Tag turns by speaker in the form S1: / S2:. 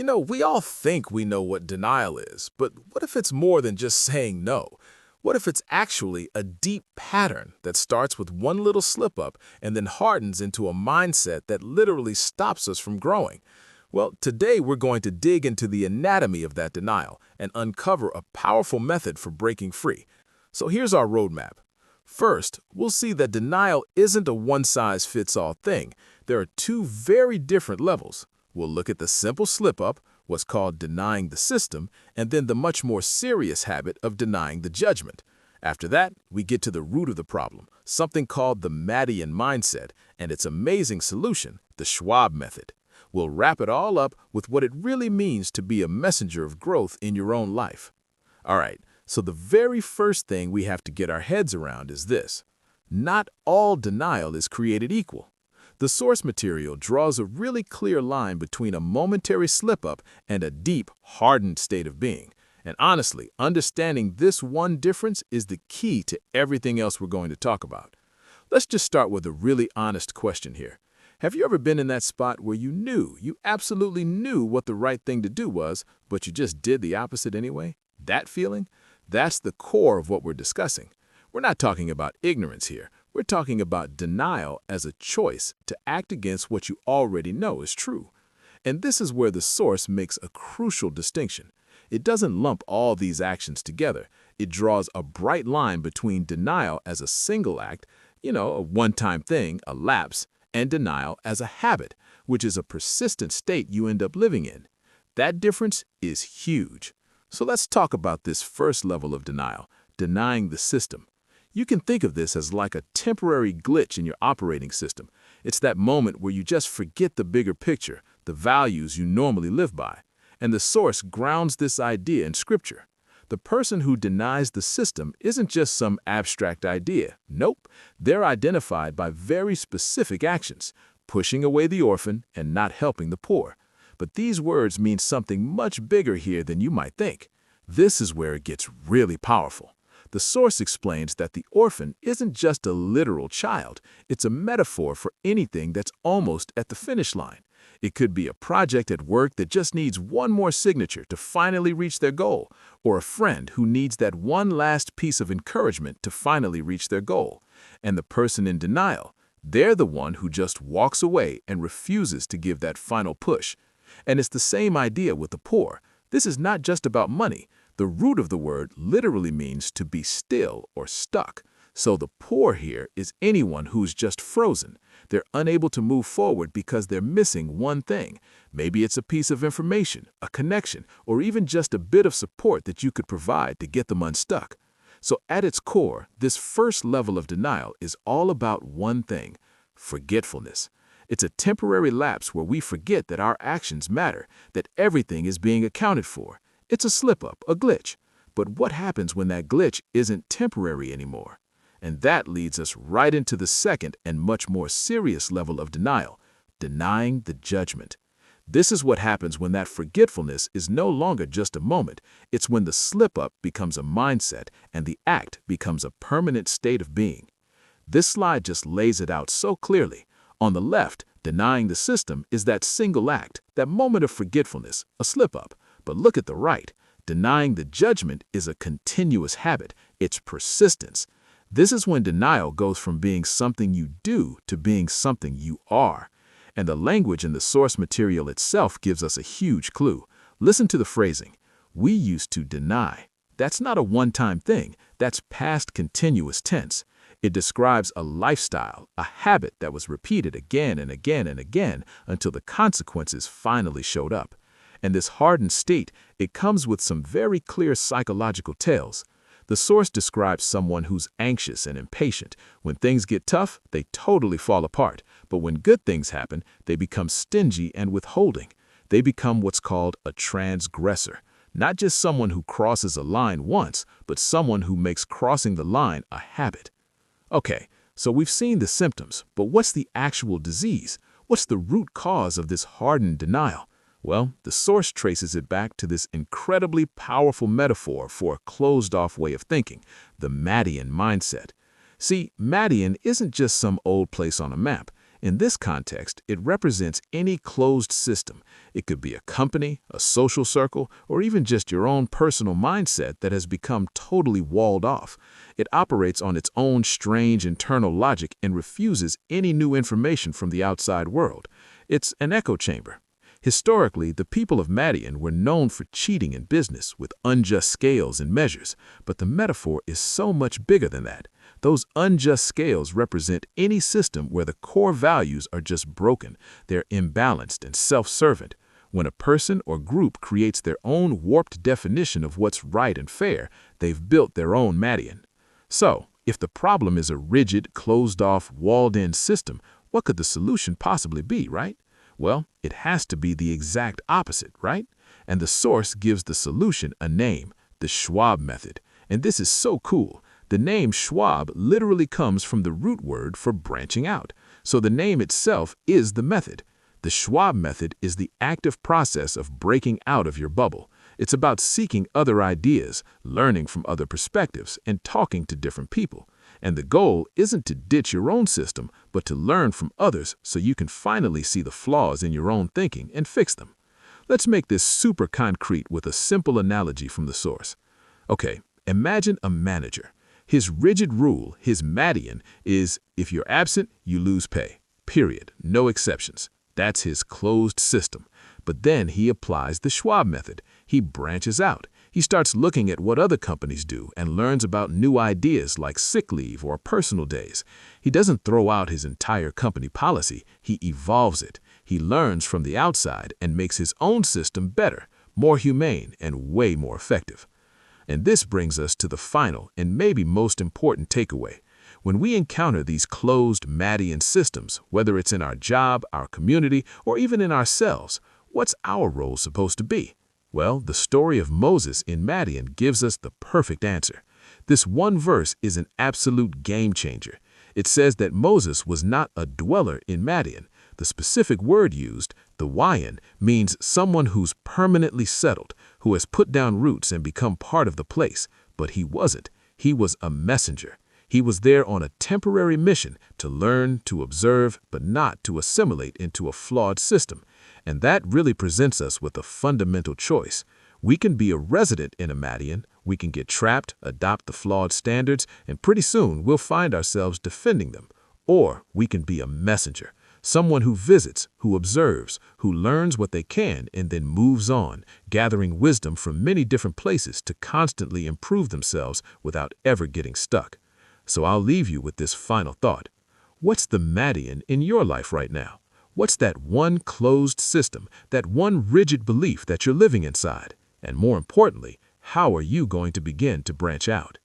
S1: We all think we know what denial is, but what if it's more than just saying no? What if it's actually a deep pattern that starts with one little slip-up and then hardens into a mindset that literally stops us from growing? Well, today we're going to dig into the anatomy of that denial and uncover a powerful method for breaking free. So here's our roadmap. First, we'll see that denial isn't a one-size-fits-all thing. There are two very different levels. We'll look at the simple slip-up, what's called denying the system, and then the much more serious habit of denying the judgment. After that, we get to the root of the problem, something called the Madian mindset, and its amazing solution, the Schwab method. We'll wrap it all up with what it really means to be a messenger of growth in your own life. All right, so the very first thing we have to get our heads around is this. Not all denial is created equal. The source material draws a really clear line between a momentary slip-up and a deep, hardened state of being. And honestly, understanding this one difference is the key to everything else we're going to talk about. Let's just start with a really honest question here. Have you ever been in that spot where you absolutely knew what the right thing to do was, but you just did the opposite anyway? That feeling? That's the core of what we're discussing. We're not talking about ignorance here. We're talking about denial as a choice to act against what you already know is true. And this is where the source makes a crucial distinction. It doesn't lump all these actions together. It draws a bright line between denial as a single act, a one-time thing, a lapse, and denial as a habit, which is a persistent state you end up living in. That difference is huge. So let's talk about this first level of denial, denying the system. You can think of this as like a temporary glitch in your operating system. It's that moment where you just forget the bigger picture, the values you normally live by. And the source grounds this idea in Scripture. The person who denies the system isn't just some abstract idea. Nope, they're identified by very specific actions, pushing away the orphan and not helping the poor. But these words mean something much bigger here than you might think. This is where it gets really powerful. The source explains that the orphan isn't just a literal child. It's a metaphor for anything that's almost at the finish line. It could be a project at work that just needs one more signature to finally reach their goal, or a friend who needs that one last piece of encouragement to finally reach their goal. And the person in denial, they're the one who just walks away and refuses to give that final push. And it's the same idea with the poor. This is not just about money. The root of the word literally means to be still or stuck. So the poor here is anyone who's just frozen. They're unable to move forward because they're missing one thing. Maybe it's a piece of information, a connection, or even just a bit of support that you could provide to get them unstuck. So at its core, this first level of denial is all about one thing: forgetfulness. It's a temporary lapse where we forget that our actions matter, that everything is being accounted for. It's a slip-up, a glitch. But what happens when that glitch isn't temporary anymore? And that leads us right into the second and much more serious level of denial, denying the judgment. This is what happens when that forgetfulness is no longer just a moment. It's when the slip-up becomes a mindset and the act becomes a permanent state of being. This slide just lays it out so clearly. On the left, denying the system is that single act, that moment of forgetfulness, a slip-up. But look at the right. Denying the judgment is a continuous habit. It's persistence. This is when denial goes from being something you do to being something you are. And the language in the source material itself gives us a huge clue. Listen to the phrasing. We used to deny. That's not a one-time thing. That's past continuous tense. It describes a lifestyle, a habit that was repeated again and again and again until the consequences finally showed up. And this hardened state, it comes with some very clear psychological tales. The source describes someone who's anxious and impatient. When things get tough, they totally fall apart. But when good things happen, they become stingy and withholding. They become what's called a transgressor. Not just someone who crosses a line once, but someone who makes crossing the line a habit. Okay, so we've seen the symptoms, but what's the actual disease? What's the root cause of this hardened denial? Well, the source traces it back to this incredibly powerful metaphor for a closed-off way of thinking, the Madian mindset. See, Madian isn't just some old place on a map. In this context, it represents any closed system. It could be a company, a social circle, or even just your own personal mindset that has become totally walled off. It operates on its own strange internal logic and refuses any new information from the outside world. It's an echo chamber. Historically, the people of Madian were known for cheating in business with unjust scales and measures, but the metaphor is so much bigger than that. Those unjust scales represent any system where the core values are just broken, they're imbalanced and self-servant. When a person or group creates their own warped definition of what's right and fair, they've built their own Madian. So, if the problem is a rigid, closed-off, walled-in system, what could the solution possibly be, right? Well, it has to be the exact opposite, right? And the source gives the solution a name, the Schwab method. And this is so cool. The name Schwab literally comes from the root word for branching out. So the name itself is the method. The Schwab method is the active process of breaking out of your bubble. It's about seeking other ideas, learning from other perspectives, and talking to different people. And the goal isn't to ditch your own system, but to learn from others so you can finally see the flaws in your own thinking and fix them. Let's make this super concrete with a simple analogy from the source. Okay, imagine a manager. His rigid rule, his Madian, is if you're absent, you lose pay. Period. No exceptions. That's his closed system. But then he applies the Schwab method. He branches out. He starts looking at what other companies do and learns about new ideas like sick leave or personal days. He doesn't throw out his entire company policy. He evolves it. He learns from the outside and makes his own system better, more humane, and way more effective. And this brings us to the final and maybe most important takeaway. When we encounter these closed Madian systems, whether it's in our job, our community, or even in ourselves, what's our role supposed to be? Well, the story of Moses in Madian gives us the perfect answer. This one verse is an absolute game changer. It says that Moses was not a dweller in Madian. The specific word used, the Wayan, means someone who's permanently settled, who has put down roots and become part of the place. But he wasn't. He was a messenger. He was there on a temporary mission to learn, to observe, but not to assimilate into a flawed system. And that really presents us with a fundamental choice. We can be a resident in a Madian, we can get trapped, adopt the flawed standards, and pretty soon we'll find ourselves defending them. Or we can be a messenger, someone who visits, who observes, who learns what they can and then moves on, gathering wisdom from many different places to constantly improve themselves without ever getting stuck. So I'll leave you with this final thought. What's the Madian in your life right now? What's that one closed system, that one rigid belief that you're living inside? And more importantly, how are you going to begin to branch out?